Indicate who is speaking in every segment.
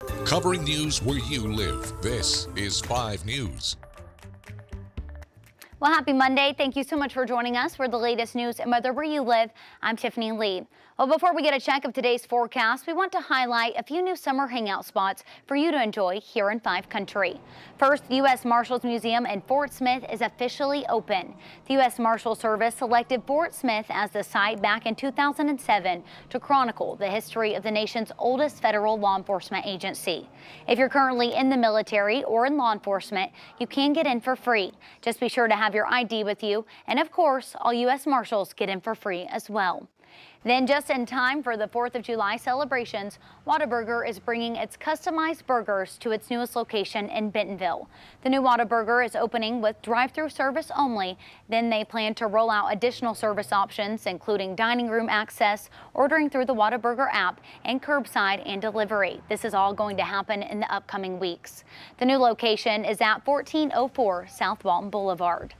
Speaker 1: Covering news where you live. This is 5 News.
Speaker 2: Well, happy Monday. Thank you so much for joining us for the latest news and weather where you live. I'm Tiffany Lee. Well, before we get a check of today's forecast, we want to highlight a few new summer hangout spots for you to enjoy here in 5 Country. First, the U.S. Marshals Museum in Fort Smith is officially open. The U.S. Marshal Service selected Fort Smith as the site back in 2007 to chronicle the history of the nation's oldest federal law enforcement agency. If you're currently in the military or in law enforcement, you can get in for free. Just be sure to have your ID with you, and of course, all U.S. Marshals get in for free as well. Then just in time for the 4th of July celebrations, Whataburger is bringing its customized burgers to its newest location in Bentonville. The new Whataburger is opening with drive-through service only. Then they plan to roll out additional service options, including dining room access, ordering through the Whataburger app, and curbside and delivery. This is all going to happen in the upcoming weeks. The new location is at 1404 South Walton Boulevard.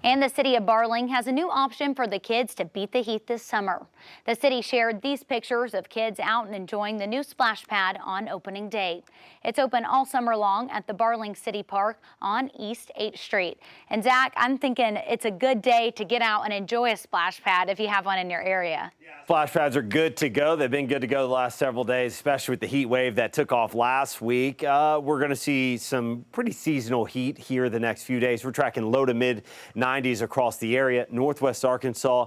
Speaker 2: And the city of Barling has a new option for the kids to beat the heat this summer. The city shared these pictures of kids out and enjoying the new splash pad on opening day. It's open all summer long at the Barling City Park on East 8th Street. And Zach, I'm thinking it's a good day to get out and enjoy a splash pad if you have one in your area.
Speaker 3: Splash pads are good to go. They've been good to go the last several days, especially with the heat wave that took off last week. We're going to see some pretty seasonal heat here the next few days. We're tracking low to mid 90s across the area. Northwest Arkansas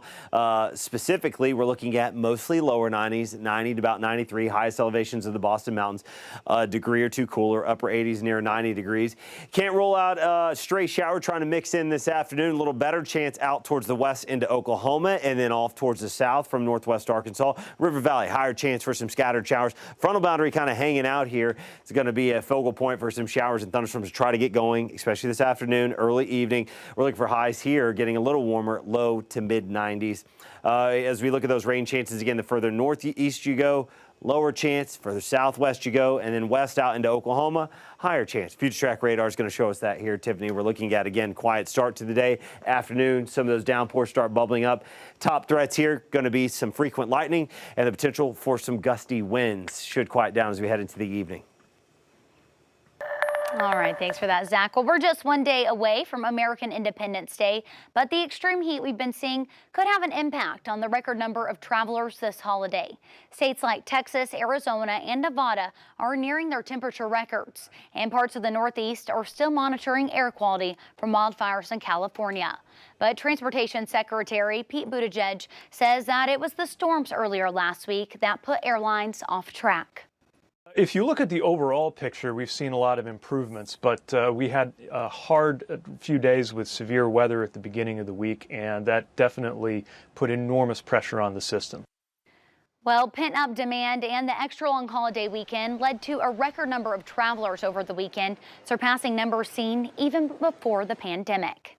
Speaker 3: specifically, we're looking at mostly lower 90s, 90 to about 93. Highest elevations of the Boston Mountains, a degree or two cooler, upper 80s near 90 degrees. Can't rule out a stray shower trying to mix in this afternoon. A little better chance out towards the west into Oklahoma and then off towards the south from northwest Arkansas. River Valley, higher chance for some scattered showers. Frontal boundary kind of hanging out here. It's going to be a focal point for some showers and thunderstorms to try to get going, especially this afternoon, early evening. We're looking for highs here getting a little warmer, low to mid 90s. As we look at those rain chances again, the further northeast you go, lower chance, further southwest you go, and then west out into Oklahoma, higher chance. Future track radar is going to show us that here, Tiffany. We're looking at, again, quiet start to the day. Afternoon, some of those downpours start bubbling up. Top threats here going to be some frequent lightning and the potential for some gusty winds. Should quiet down as we head into the evening.
Speaker 2: All right, thanks for that, Zach. Well, we're just one day away from American Independence Day, but the extreme heat we've been seeing could have an impact on the record number of travelers this holiday. States like Texas, Arizona, and Nevada are nearing their temperature records, and parts of the Northeast are still monitoring air quality from wildfires in California. But Transportation Secretary Pete Buttigieg says that it was the storms earlier last week that put airlines off track.
Speaker 4: If you look at the overall picture, we've seen a lot of improvements, but we had a hard few days with severe weather at the beginning of the week, and that definitely put enormous pressure on the system.
Speaker 2: Well, pent-up demand and the extra long holiday weekend led to a record number of travelers over the weekend, surpassing numbers seen even before the pandemic.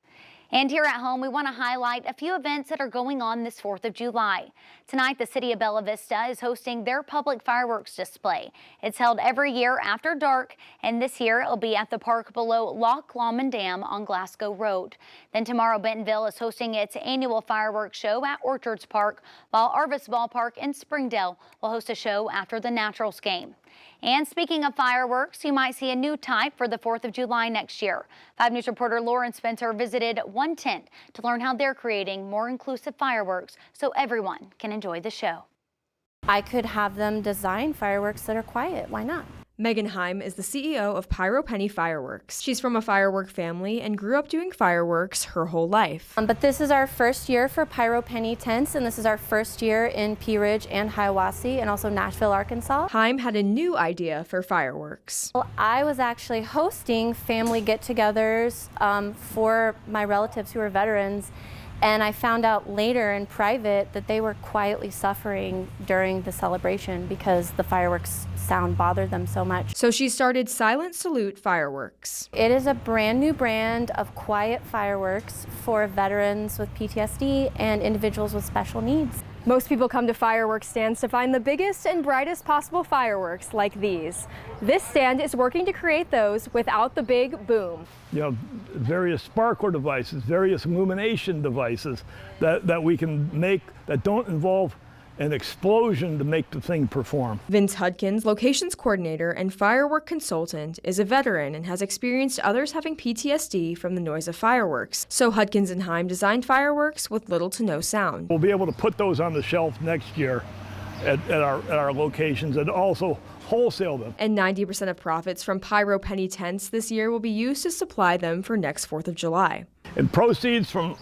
Speaker 2: And here at home, we want to highlight a few events that are going on this 4th of July. Tonight, the city of Bella Vista is hosting their public fireworks display. It's held every year after dark, and this year it'll be at the park below Loch Lomond Dam on Glasgow Road. Then tomorrow, Bentonville is hosting its annual fireworks show at Orchards Park, while Arvis Ballpark in Springdale will host a show after the Naturals game. And speaking of fireworks, you might see a new type for the 4th of July next year. 5 News reporter Lauren Spencer visited One Tent to learn how they're creating more inclusive fireworks so everyone can enjoy the show.
Speaker 5: I could have them design fireworks that are quiet. Why not?
Speaker 6: Megan Heim is the CEO of Pyro Penny Fireworks. She's from a firework family and grew up doing fireworks her whole life.
Speaker 5: But this is our first year for Pyro Penny tents, and this is our first year in Pea Ridge and Hiawassee and also Nashville, Arkansas.
Speaker 6: Heim had a new idea for fireworks.
Speaker 5: Well, I was actually hosting family get-togethers for my relatives who are veterans, and I found out later in private that they were quietly suffering during the celebration because the fireworks sound bothered them so much.
Speaker 6: So she started Silent Salute Fireworks.
Speaker 5: It is a brand new brand of quiet fireworks for veterans with PTSD and individuals with special needs.
Speaker 7: Most people come to fireworks stands to find the biggest and brightest possible fireworks like these. This stand is working to create those without the big boom.
Speaker 8: You know, various sparkler devices, various illumination devices that we can make that don't involve an explosion to make the thing perform.
Speaker 6: Vince Hudkins, locations coordinator and firework consultant, is a veteran and has experienced others having PTSD from the noise of fireworks. So Hudkins and Heim designed fireworks with little to no sound.
Speaker 8: We'll be able to put those on the shelf next year at our locations and also wholesale them.
Speaker 6: And 90% of profits from Pyro Penny tents this year will be used to supply them for next 4th of July.
Speaker 8: And proceeds from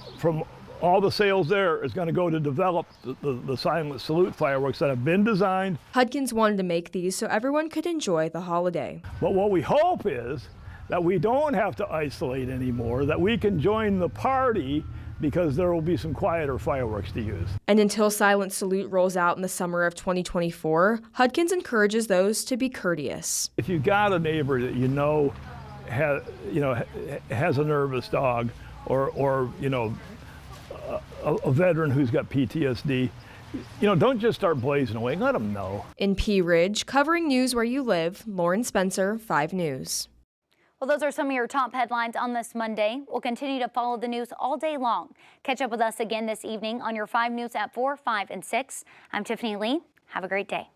Speaker 8: all the sales there is going to go to develop the Silent Salute fireworks that have been designed.
Speaker 6: Hudkins wanted to make these so everyone could enjoy the holiday.
Speaker 8: But what we hope is that we don't have to isolate anymore, that we can join the party because there will be some quieter fireworks to use.
Speaker 6: And until Silent Salute rolls out in the summer of 2024, Hudkins encourages those to be courteous.
Speaker 8: If you got a neighbor that you know has a nervous dog or a veteran who's got PTSD, don't just start blazing away. Let them know.
Speaker 6: In Pea Ridge, covering news where you live, Lauren Spencer, 5 News.
Speaker 2: Well, those are some of your top headlines on this Monday. We'll continue to follow the news all day long. Catch up with us again this evening on your 5 News at 4, 5, and 6. I'm Tiffany Lee. Have a great day.